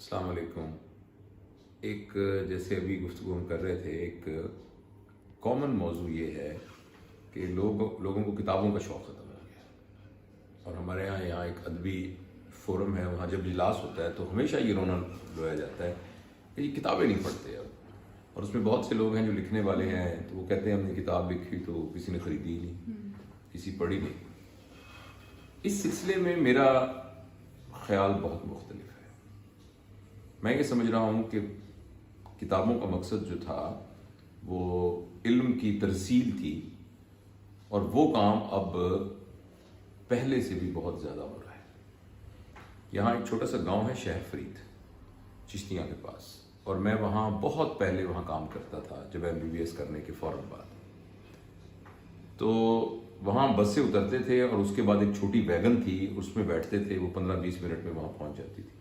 السلام علیکم۔ ایک جیسے ابھی گفتگو ہم کر رہے تھے، ایک کامن موضوع یہ ہے کہ لوگوں کو کتابوں کا شوق ختم ہو گیا، اور ہمارے یہاں ایک ادبی فورم ہے، وہاں جب اجلاس ہوتا ہے تو ہمیشہ یہ رونا دھویا جاتا ہے کہ یہ کتابیں نہیں پڑھتے اب، اور اس میں بہت سے لوگ ہیں جو لکھنے والے ہیں تو وہ کہتے ہیں ہم نے کتاب لکھی تو کسی نے خریدی ہی نہیں، کسی پڑھی نہیں۔ اس سلسلے میں میرا خیال بہت مختلف ہے۔ میں یہ سمجھ رہا ہوں کہ کتابوں کا مقصد جو تھا وہ علم کی ترسیل تھی، اور وہ کام اب پہلے سے بھی بہت زیادہ ہو رہا ہے۔ یہاں ایک چھوٹا سا گاؤں ہے شہر فرید، چشتیاں کے پاس، اور میں وہاں بہت پہلے وہاں کام کرتا تھا جب MBBS کرنے کے فوراً بعد۔ تو وہاں بس سے اترتے تھے اور اس کے بعد ایک چھوٹی ویگن تھی، اس میں بیٹھتے تھے، وہ 15-20 منٹ میں وہاں پہنچ جاتی تھی۔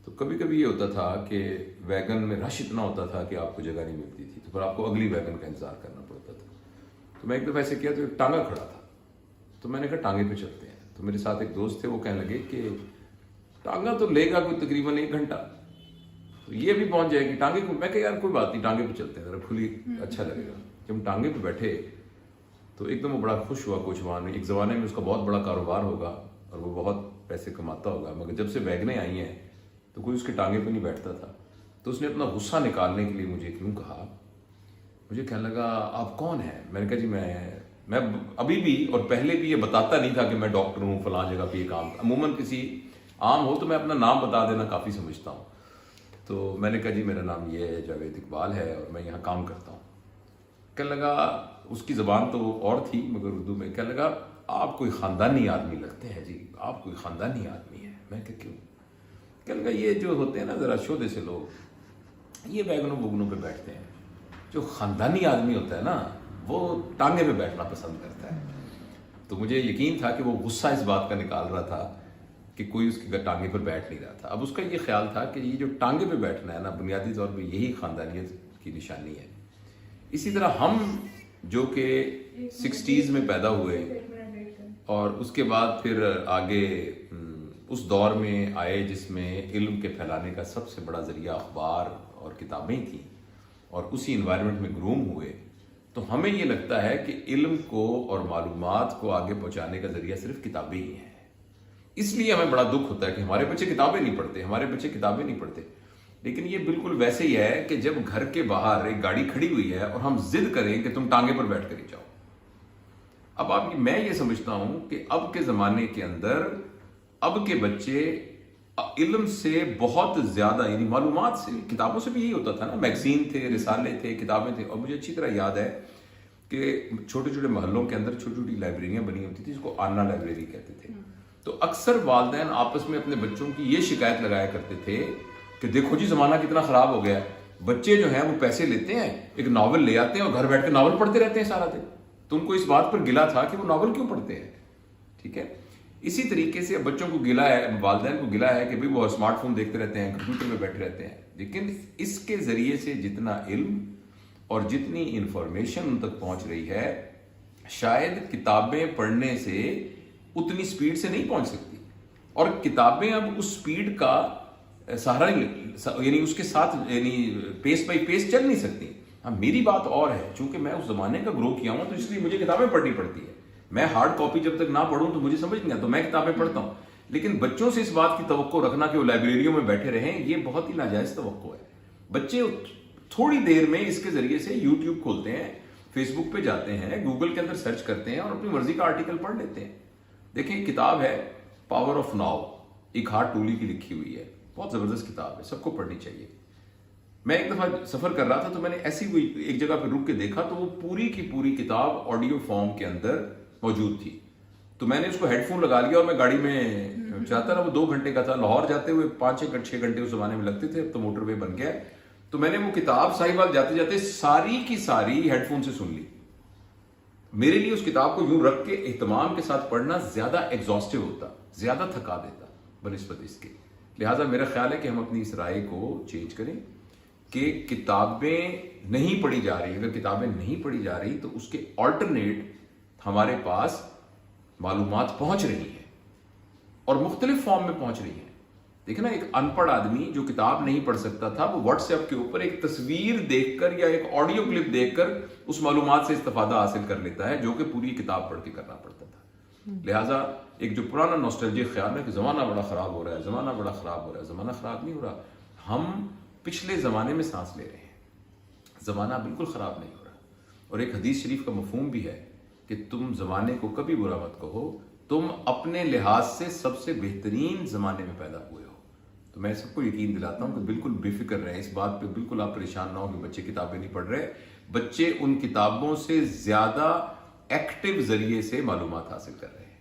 تو کبھی کبھی یہ ہوتا تھا کہ ویگن میں رش اتنا ہوتا تھا کہ آپ کو جگہ نہیں ملتی تھی، تو پھر آپ کو اگلی ویگن کا انتظار کرنا پڑتا تھا۔ تو میں ایک دفعہ ایسے کیا تو ایک ٹانگا کھڑا تھا، تو میں نے کہا ٹانگے پہ چلتے ہیں۔ تو میرے ساتھ ایک دوست تھے، وہ کہنے لگے کہ ٹانگا تو لے گا کوئی تقریباً 1 گھنٹہ، تو یہ بھی پہنچ جائے گی ٹانگے کو۔ میں کہا یار کوئی بات نہیں، ٹانگے پہ چلتے ہیں، ذرا کھلی اچھا لگے گا۔ جب ہم ٹانگے پہ بیٹھے تو ایک دم وہ بڑا خوش ہوا کوچوان میں، ایک زمانے میں اس کا بہت بڑا کاروبار ہوگا اور وہ بہت پیسے کماتا ہوگا، مگر جب سے ویگنیں آئی ہیں تو کوئی اس کے ٹانگے پہ نہیں بیٹھتا تھا۔ تو اس نے اپنا غصہ نکالنے کے لیے مجھے کیوں کہا، مجھے کہنے لگا آپ کون ہیں؟ میں نے کہا جی میں ابھی بھی اور پہلے بھی یہ بتاتا نہیں تھا کہ میں ڈاکٹر ہوں، فلاں جگہ پہ یہ کام۔ عموماً کسی عام ہو تو میں اپنا نام بتا دینا کافی سمجھتا ہوں۔ تو میں نے کہا جی میرا نام یہ ہے، جاوید اقبال ہے، اور میں یہاں کام کرتا ہوں۔ کہنے لگا، اس کی زبان تو اور تھی مگر اردو میں، کہنے لگا آپ کوئی خاندانی آدمی لگتے ہیں جی، آپ کوئی خاندانی آدمی ہیں۔ میں کہ کیوں؟ کہنے لگا یہ جو ہوتے ہیں نا ذرا شودے سے لوگ، یہ ویگنوں بگنوں پہ بیٹھتے ہیں، جو خاندانی آدمی ہوتا ہے نا وہ ٹانگے پہ بیٹھنا پسند کرتا ہے۔ تو مجھے یقین تھا کہ وہ غصہ اس بات کا نکال رہا تھا کہ کوئی اس کے ٹانگے پر بیٹھ نہیں رہا تھا۔ اب اس کا یہ خیال تھا کہ یہ جو ٹانگے پہ بیٹھنا ہے نا، بنیادی طور پہ یہی خاندانیت کی نشانی ہے۔ اسی طرح ہم جو کہ 60s میں پیدا ہوئے اور اس کے بعد پھر آگے اس دور میں آئے جس میں علم کے پھیلانے کا سب سے بڑا ذریعہ اخبار اور کتابیں تھیں، اور اسی انوائرمنٹ میں گروم ہوئے، تو ہمیں یہ لگتا ہے کہ علم کو اور معلومات کو آگے پہنچانے کا ذریعہ صرف کتابیں ہی ہیں۔ اس لیے ہمیں بڑا دکھ ہوتا ہے کہ ہمارے بچے کتابیں نہیں پڑھتے، ہمارے بچے کتابیں نہیں پڑھتے۔ لیکن یہ بالکل ویسے ہی ہے کہ جب گھر کے باہر ایک گاڑی کھڑی ہوئی ہے اور ہم ضد کریں کہ تم ٹانگے پر بیٹھ کر ہی جاؤ۔ اب میں یہ سمجھتا ہوں کہ اب کے زمانے کے اندر اب کے بچے علم سے بہت زیادہ، یعنی معلومات سے، کتابوں سے بھی یہی ہوتا تھا نا، میگزین تھے، رسالے تھے، کتابیں تھے۔ اور مجھے اچھی طرح یاد ہے کہ چھوٹے چھوٹے محلوں کے اندر چھوٹی چھوٹی لائبریریاں بنی ہوتی تھیں، جس کو آنا لائبریری کہتے تھے۔ تو اکثر والدین آپس میں اپنے بچوں کی یہ شکایت لگایا کرتے تھے کہ دیکھو جی زمانہ کتنا خراب ہو گیا ہے، بچے جو ہیں وہ پیسے لیتے ہیں، ایک ناول لے آتے ہیں اور گھر بیٹھ کے ناول پڑھتے رہتے ہیں سارا دن۔ تو ان کو اس بات پر گلا تھا کہ وہ ناول کیوں پڑھتے ہیں، ٹھیک ہے۔ اسی طریقے سے بچوں کو گلا ہے، والدین کو گلا ہے کہ بھئی وہ اسمارٹ فون دیکھتے رہتے ہیں، کمپیوٹر میں بیٹھے رہتے ہیں۔ لیکن اس کے ذریعے سے جتنا علم اور جتنی انفارمیشن ان تک پہنچ رہی ہے، شاید کتابیں پڑھنے سے اتنی سپیڈ سے نہیں پہنچ سکتی، اور کتابیں اب اس سپیڈ کا سہارا یعنی اس کے ساتھ یعنی پیس بائی پیس چل نہیں سکتی۔ ہاں میری بات اور ہے، چونکہ میں اس زمانے کا گرو کیا ہوں تو اس لیے مجھے کتابیں پڑھنی پڑتی ہے۔ میں ہارڈ کاپی جب تک نہ پڑھوں تو مجھے سمجھ نہیں آتا، تو میں کتابیں پڑھتا ہوں۔ لیکن بچوں سے اس بات کی توقع رکھنا کہ وہ لائبریریوں میں بیٹھے رہیں، یہ بہت ہی ناجائز توقع ہے۔ بچے تھوڑی دیر میں اس کے ذریعے سے یوٹیوب کھولتے ہیں، فیس بک پہ جاتے ہیں، گوگل کے اندر سرچ کرتے ہیں اور اپنی مرضی کا آرٹیکل پڑھ لیتے ہیں۔ دیکھیں کتاب ہے پاور آف ناؤ، ایک ہارٹ ٹولی کی لکھی ہوئی ہے، بہت زبردست کتاب ہے، سب کو پڑھنی چاہیے۔ میں ایک دفعہ سفر کر رہا تھا تو میں نے ایسی کوئی ایک جگہ پہ رک کے دیکھا تو وہ پوری کی پوری کتاب آڈیو فارم کے اندر موجود تھی۔ تو میں نے اس کو ہیڈ فون لگا لیا اور میں گاڑی میں چاہتا رہا۔ وہ 2 گھنٹے کا تھا، لاہور جاتے ہوئے 5-6 گھنٹے اس زمانے میں لگتے تھے، اب تو موٹر وے بن گیا۔ تو میں نے وہ کتاب صاحبال جاتے جاتے ساری کی ساری ہیڈ فون سے سن لی۔ میرے لیے اس کتاب کو یوں رکھ کے اہتمام کے ساتھ پڑھنا زیادہ ایگزاسٹو ہوتا، زیادہ تھکا دیتا بنسبت اس کے۔ لہٰذا میرا خیال ہے کہ ہم اپنی اس رائے کو چینج کریں کہ کتابیں نہیں پڑھی جا رہی۔ اگر کتابیں نہیں پڑھی جا رہی تو اس کے آلٹرنیٹ ہمارے پاس معلومات پہنچ رہی ہیں اور مختلف فارم میں پہنچ رہی ہیں۔ دیکھیں نا، ایک ان پڑھ آدمی جو کتاب نہیں پڑھ سکتا تھا، وہ واٹس ایپ کے اوپر ایک تصویر دیکھ کر یا ایک آڈیو کلپ دیکھ کر اس معلومات سے استفادہ حاصل کر لیتا ہے، جو کہ پوری کتاب پڑھ کے کرنا پڑتا تھا. لہٰذا ایک جو پرانا نوسٹلجک خیال ہے کہ زمانہ بڑا خراب ہو رہا ہے، زمانہ بڑا خراب ہو رہا ہے، زمانہ خراب نہیں ہو رہا. ہم پچھلے زمانے میں سانس لے رہے ہیں، زمانہ بالکل خراب نہیں ہو رہا. اور ایک حدیث شریف کا مفہوم بھی ہے کہ تم زمانے کو کبھی برا مت کہو، تم اپنے لحاظ سے سب سے بہترین زمانے میں پیدا ہوئے ہو. تو میں سب کو یقین دلاتا ہوں کہ بالکل بے فکر رہیں اس بات پہ، بالکل آپ پریشان نہ ہو کہ بچے کتابیں نہیں پڑھ رہے. بچے ان کتابوں سے زیادہ ایکٹیو ذریعے سے معلومات حاصل کر رہے ہیں.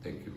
Thank you.